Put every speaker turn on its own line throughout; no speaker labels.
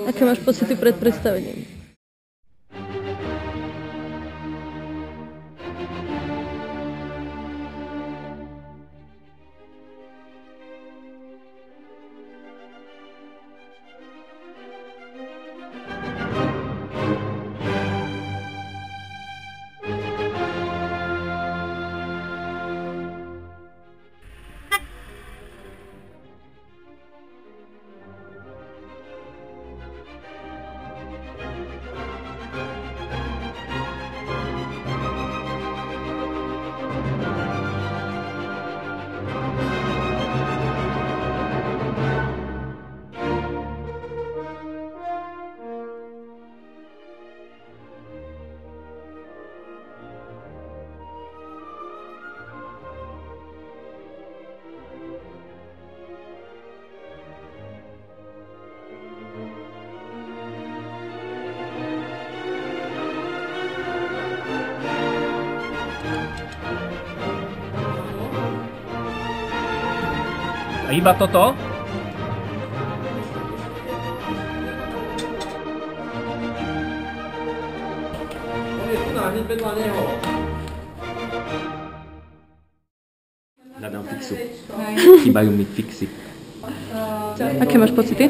Aké máš pocity pred predstavením?
A iba toto? On je tu hneď vedľa neho. Hľadám fixu. Chýbajú mi fixy.
Aké máš pocity?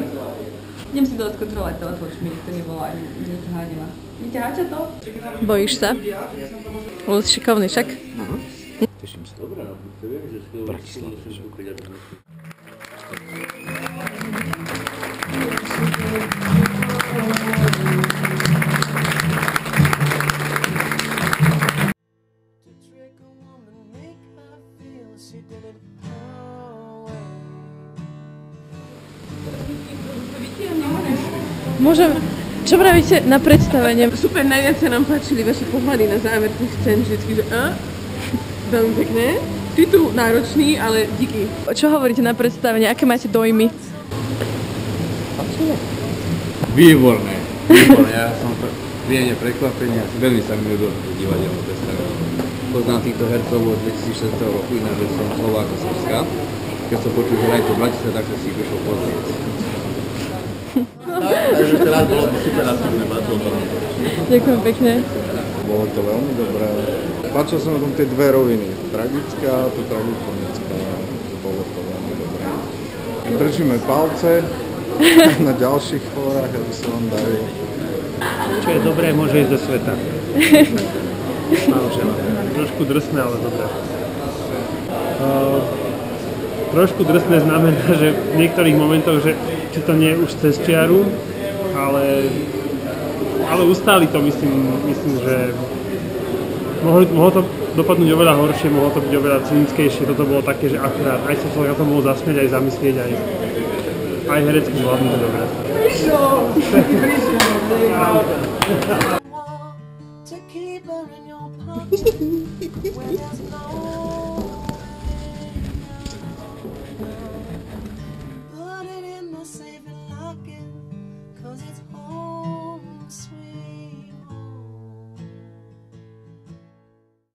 Idem si to odkontrolovať telefón, či mi nikto nevolá, nevyťahá. Vyťaháte to?
Bojíš sa? Bol si šikovný však?
Teším sa. Bratislava.
Môžem... Čo pravíte na predstavenie?
Super, najviac sa nám páčili vaše pohľady na záver tých scén, vždycky, že veľmi pekné. Titul náročný, ale díky.
Čo hovoríte na predstavenie? Aké máte dojmy?
Výborné. Výborné. Ja som príjemne prekvapený a veľmi sa mi ľúbil divadelné predstavenie. Poznám týchto hercov od 2006 roku, ináč, že som Slovák a Srbska. Keď som počul, že hrajú to v Bratislave, tak som si ich prišiel pozrieť. Takže teraz bolo to super aktívne, bolo to.
Ďakujem pekne.
Bolo to veľmi dobré. Páčil som na tom tie dve roviny. Tragická a to tragikomická. Bolo to veľmi dobré. Držíme palce na ďalších chorách, aby sa vám darilo.
Čo je dobré, môže ísť do sveta. Trošku drsné, ale dobré. Trošku drsné znamená, že v niektorých momentoch, že či to nie je už cez čiaru, ale ustáli to, myslím, že mohlo to dopadnúť oveľa horšie, mohlo to byť oveľa cynickejšie, toto bolo také, že akurát aj sa človek na to mohol zasmieť, aj zamyslieť, aj herecky zvládnu to dobre.